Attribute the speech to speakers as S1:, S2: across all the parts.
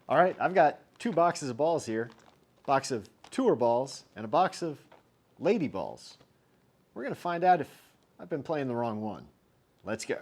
S1: All right, I've got two boxes of balls here, a box of tour balls and a box of lady balls. We're going to find out if I've been playing the wrong one. Let's go.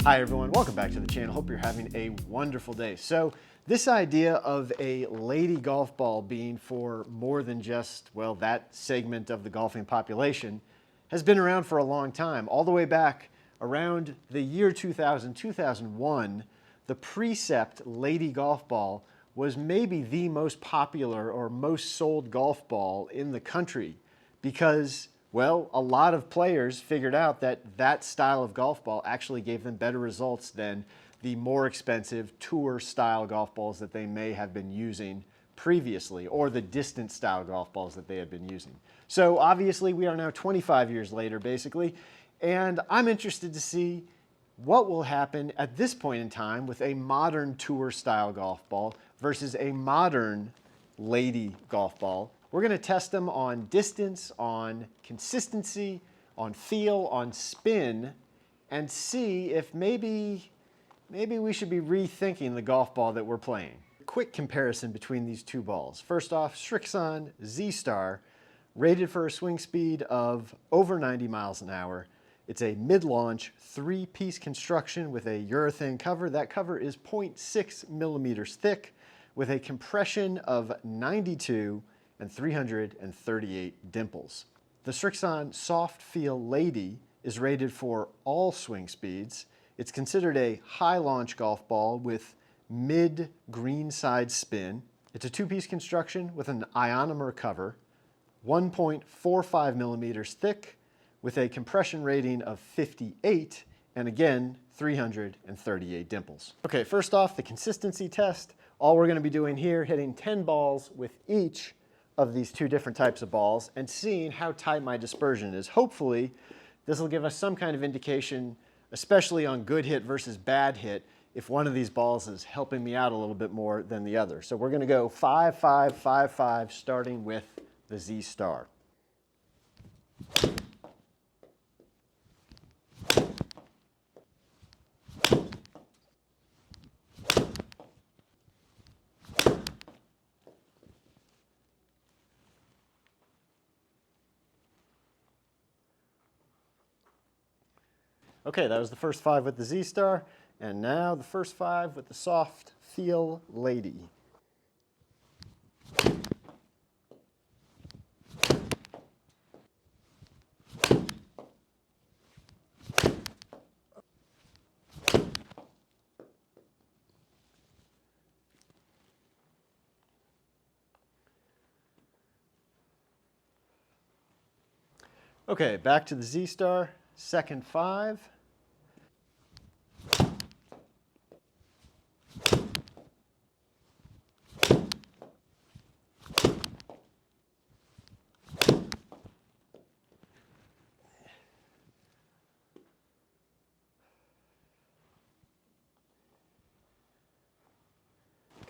S1: Hi everyone, welcome back to the channel. Hope you're having a wonderful day. So this idea of a lady golf ball being for more than just, well, that segment of the golfing population has been around for a long time. All the way back around the year 2000, 2001, the Precept lady golf ball was maybe the most popular or most sold golf ball in the country because, well, a lot of players figured out that that style of golf ball actually gave them better results than the more expensive tour style golf balls that they may have been using previously, or the distance style golf balls that they had been using. So obviously we are now 25 years later basically, and I'm interested to see what will happen at this point in time with a modern tour style golf ball versus a modern lady golf ball. We're going to test them on distance, on consistency, on feel, on spin, and see if maybe we should be rethinking the golf ball that we're playing. Quick comparison between these two balls. First off, Srixon Z-Star, rated for a swing speed of over 90 miles an hour. It's a mid-launch, three-piece construction with a urethane cover. That cover is 0.6 millimeters thick with a compression of 92 and 338 dimples. The Srixon Soft Feel Lady is rated for all swing speeds. It's considered a high launch golf ball with mid greenside spin. It's a two-piece construction with an ionomer cover, 1.45 millimeters thick with a compression rating of 58 and again 338 dimples. Okay, first off, the consistency test. All we're going to be doing here, hitting 10 balls with each of these two different types of balls and seeing how tight my dispersion is. Hopefully, this will give us some kind of indication, especially on good hit versus bad hit, if one of these balls is helping me out a little bit more than the other. So we're going to go 5-5, 5-5, starting with the Z-Star. Okay, that was the first 5 with the Z-Star, and now the first 5 with the Soft Feel Lady. Okay, back to the Z-Star, second 5.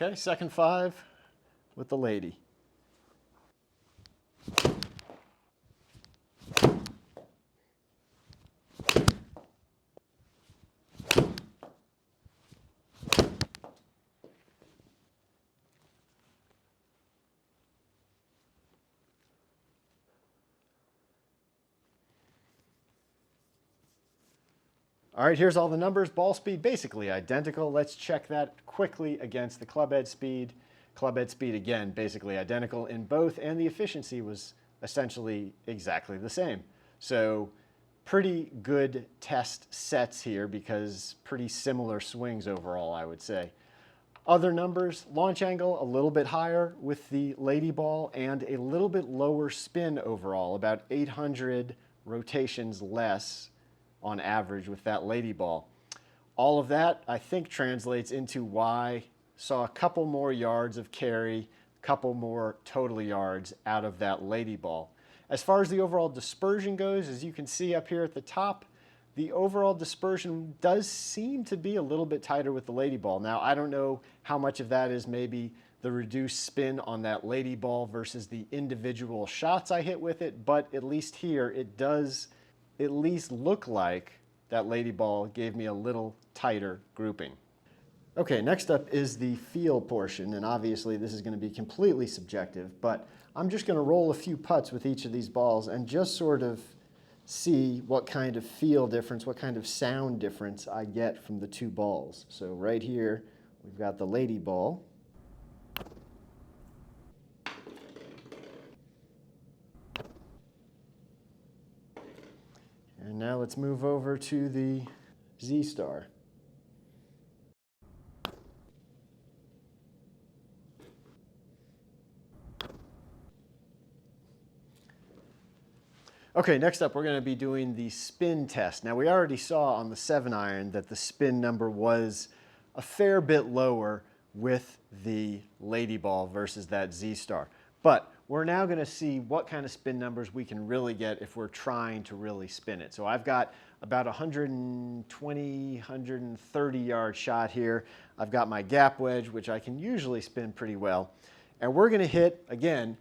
S1: Okay, second 5 with the lady. All right, here's all the numbers. Ball speed basically identical. Let's check that quickly against the club head speed. Club head speed, again, basically identical in both, and the efficiency was essentially exactly the same. So pretty good test sets here because pretty similar swings overall, I would say. Other numbers, launch angle a little bit higher with the lady ball and a little bit lower spin overall, about 800 rotations less on average with that lady ball. All of that, I think, translates into why saw a couple more yards of carry, a couple more total yards out of that lady ball. As far as the overall dispersion goes, as you can see up here at the top, the overall dispersion does seem to be a little bit tighter with the lady ball. Now, I don't know how much of that is maybe the reduced spin on that lady ball versus the individual shots I hit with it, but at least here it does at least look like that lady ball gave me a little tighter grouping. Okay, next up is the feel portion, and obviously this is going to be completely subjective, but I'm just going to roll a few putts with each of these balls and just sort of see what kind of feel difference, what kind of sound difference I get from the two balls. So right here, we've got the lady ball. And now let's move over to the Z-Star. Okay, next up we're going to be doing the spin test. Now we already saw on the 7-iron that the spin number was a fair bit lower with the lady ball versus that Z-Star. But we're now going to see what kind of spin numbers we can really get if we're trying to really spin it. So I've got about 120, 130 yard shot here. I've got my gap wedge, which I can usually spin pretty well. And we're going to hit, again,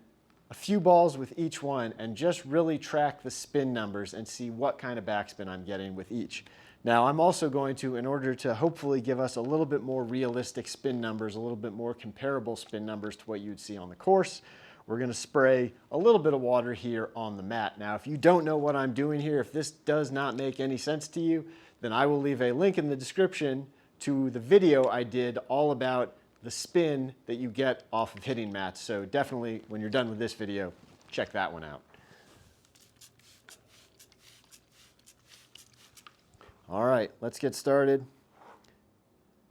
S1: a few balls with each one and just really track the spin numbers and see what kind of backspin I'm getting with each. Now I'm also going to, in order to hopefully give us a little bit more realistic spin numbers, a little bit more comparable spin numbers to what you'd see on the course, we're going to spray a little bit of water here on the mat. Now if you don't know what I'm doing here, if this does not make any sense to you, then I will leave a link in the description to the video I did all about the spin that you get off of hitting mats. So definitely, when you're done with this video, check that one out. All right, let's get started.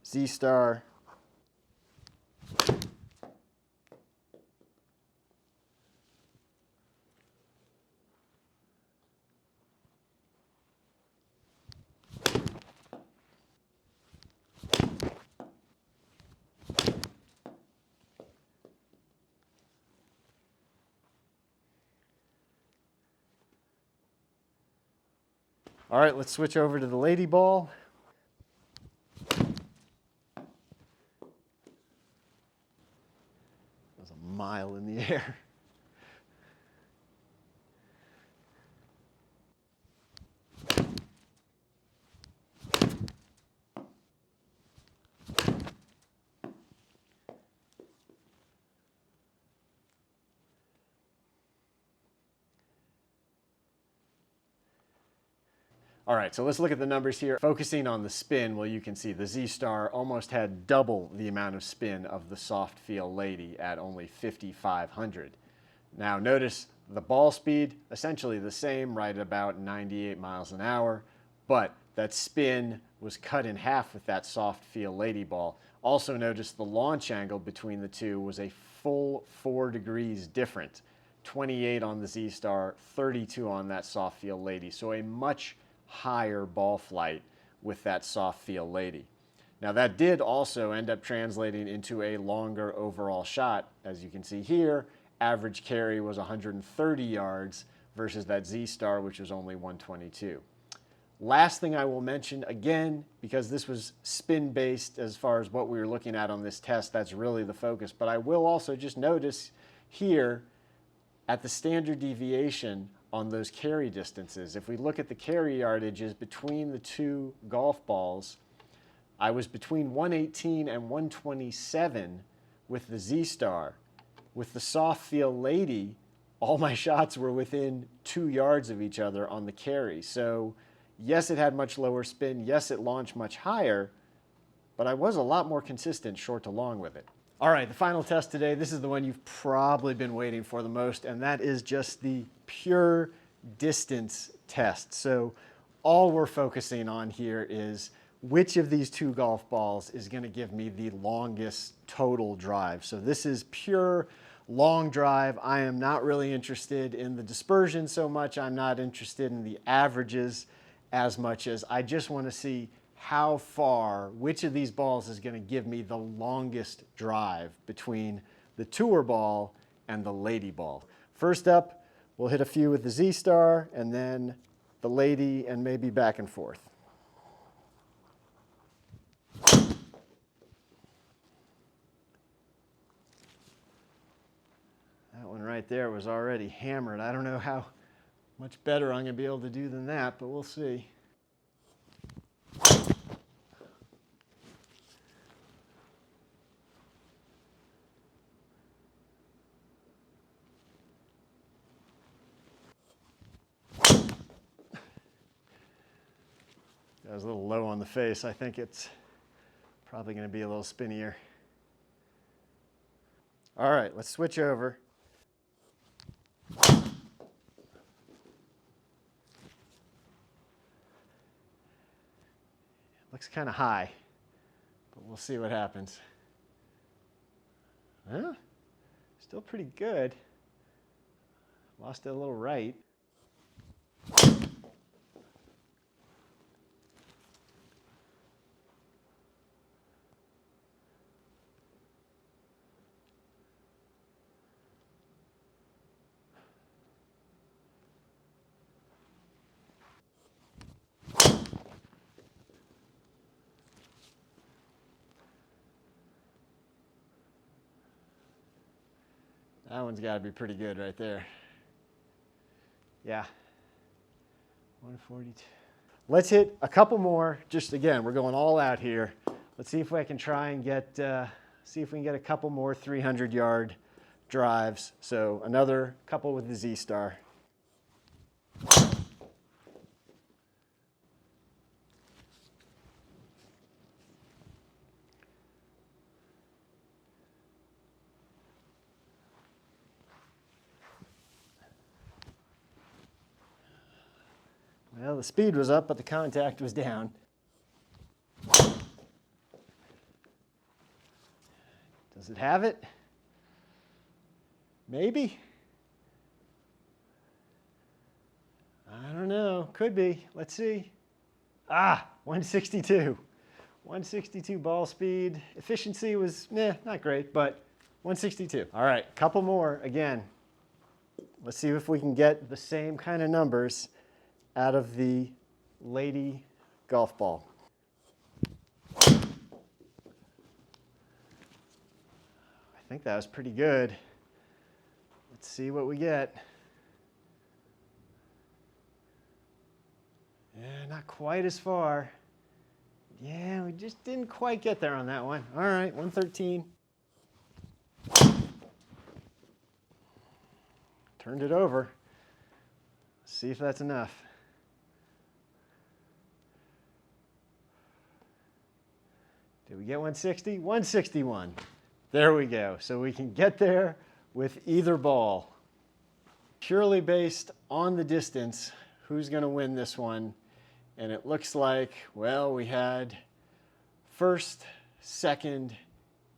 S1: Z-Star. All right, let's switch over to the lady ball. That was a mile in the air. All right, so let's look at the numbers here. Focusing on the spin, well, you can see the Z-Star almost had double the amount of spin of the soft feel lady at only 5,500. Now notice the ball speed, essentially the same, right at about 98 miles an hour, but that spin was cut in half with that soft feel lady ball. Also notice the launch angle between the two was a full 4 degrees different. 28 on the Z-Star, 32 on that soft feel lady. So a much higher ball flight with that soft feel lady. Now that did also end up translating into a longer overall shot. As you can see here, average carry was 130 yards versus that Z-Star, which was only 122. Last thing I will mention, again, because this was spin based as far as what we were looking at on this test, that's really the focus, but I will also just notice here at the standard deviation on those carry distances. If we look at the carry yardages between the two golf balls, I was between 118 and 127 with the Z-Star. With the soft feel lady, all my shots were within 2 yards of each other on the carry. So yes, it had much lower spin. Yes, it launched much higher, but I was a lot more consistent short to long with it. All right, the final test today, this is the one you've probably been waiting for the most, and that is just the pure distance test. So all we're focusing on here is which of these two golf balls is going to give me the longest total drive. So this is pure long drive. I am not really interested in the dispersion so much. I'm not interested in the averages as much as I just want to see how far, which of these balls is going to give me the longest drive between the tour ball and the lady ball. First up, we'll hit a few with the Z-Star and then the lady and maybe back and forth. right there was already hammered. I don't know how much better I'm going to be able to do than that, but we'll see. That was a little low on the face. I think it's probably going to be a little spinnier. All right, let's switch over. Looks kind of high, but we'll see what happens. Huh? Still pretty good. Lost it a little right. That one's got to be pretty good right there. Yeah. 142. Let's hit a couple more. Just again, we're going all out here. Let's see if I can try and get, see if we can get a couple more 300-yard drives. So another couple with the Z-Star. Well, the speed was up, but the contact was down. Does it have it? Maybe. I don't know. Could be. Let's see. 162. 162 ball speed. Efficiency was, not great, but 162. All right, couple more. Again, let's see if we can get the same kind of numbers out of the lady golf ball. I think that was pretty good. Let's see what we get. Yeah, not quite as far. Yeah, we just didn't quite get there on that one. All right, 113. Turned it over. See if that's enough. Did we get 160? 161. There we go. So we can get there with either ball. Purely based on the distance, who's going to win this one? And it looks like, well, we had first, second,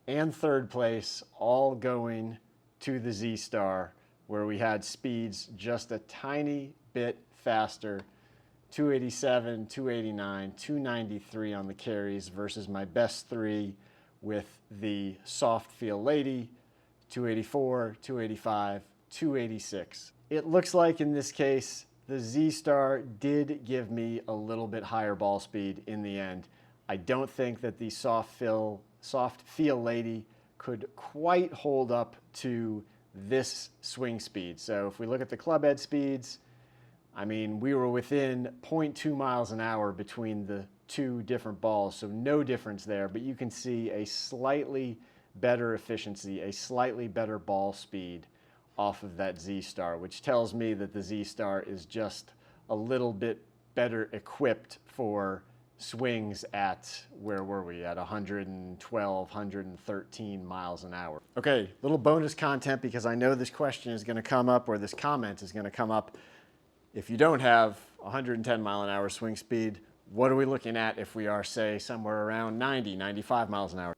S1: and third place all going to the Z-Star, where we had speeds just a tiny bit faster. 287, 289, 293 on the carries versus my best three with the soft feel lady, 284, 285, 286. It looks like in this case, the Z-Star did give me a little bit higher ball speed in the end. I don't think that the soft feel lady could quite hold up to this swing speed. So if we look at the club head speeds, I mean, we were within 0.2 miles an hour between the two different balls, so no difference there, but you can see a slightly better efficiency, a slightly better ball speed off of that Z-Star, which tells me that the Z-Star is just a little bit better equipped for swings at, where were we, at 112, 113 miles an hour. Okay, little bonus content because I know this question is going to come up, or this comment is going to come up. If you don't have 110 mile an hour swing speed, what are we looking at if we are, say, somewhere around 90, 95 miles an hour?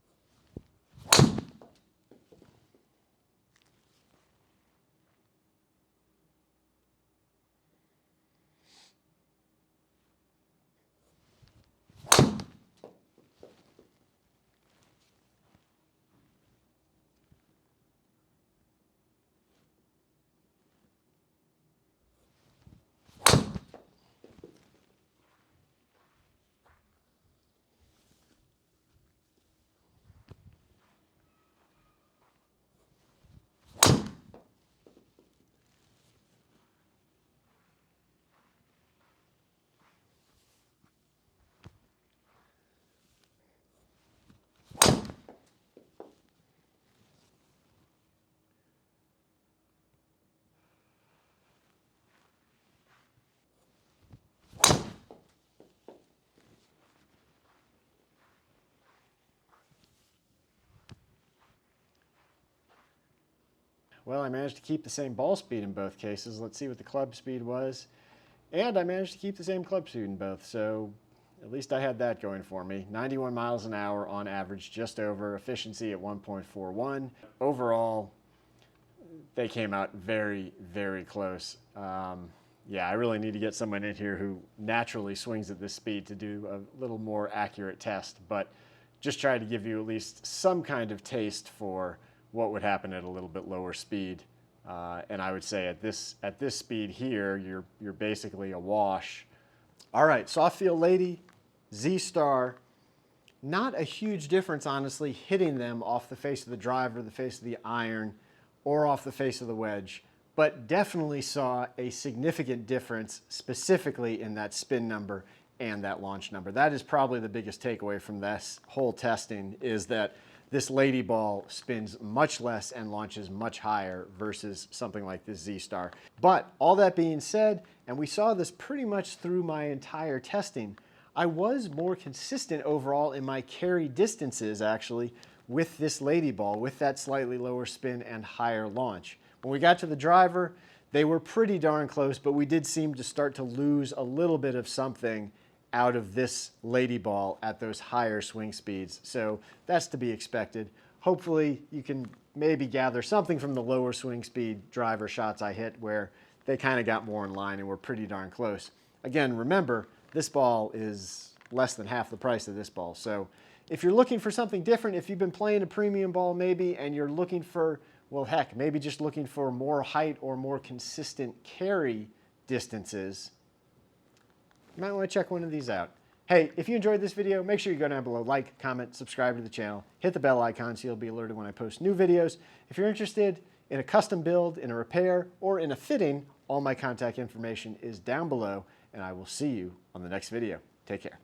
S1: well, I managed to keep the same ball speed in both cases. Let's see what the club speed was. And I managed to keep the same club speed in both, so at least I had that going for me. 91 miles an hour on average, just over. Efficiency at 1.41. Overall, they came out very, very close. Yeah, I really need to get someone in here who naturally swings at this speed to do a little more accurate test, but just try to give you at least some kind of taste for what would happen at a little bit lower speed. And I would say at this speed here, you're basically a wash. All right, soft feel lady, Z-Star. Not a huge difference, honestly, hitting them off the face of the driver, the face of the iron, or off the face of the wedge, but definitely saw a significant difference specifically in that spin number and that launch number. That is probably the biggest takeaway from this whole testing, is that this lady ball spins much less and launches much higher versus something like this Z-Star. But all that being said, and we saw this pretty much through my entire testing, I was more consistent overall in my carry distances actually with this lady ball, with that slightly lower spin and higher launch. When we got to the driver, they were pretty darn close, but we did seem to start to lose a little bit of something out of this lady ball at those higher swing speeds. So that's to be expected. Hopefully you can maybe gather something from the lower swing speed driver shots I hit where they kind of got more in line and were pretty darn close. Again, remember, this ball is less than half the price of this ball. So if you're looking for something different, if you've been playing a premium ball maybe and you're looking for, well, heck, maybe just looking for more height or more consistent carry distances, you might want to check one of these out. Hey, if you enjoyed this video, make sure you go down below, like, comment, subscribe to the channel, hit the bell icon so you'll be alerted when I post new videos. If you're interested in a custom build, in a repair, or in a fitting, all my contact information is down below, and I will see you on the next video. Take care.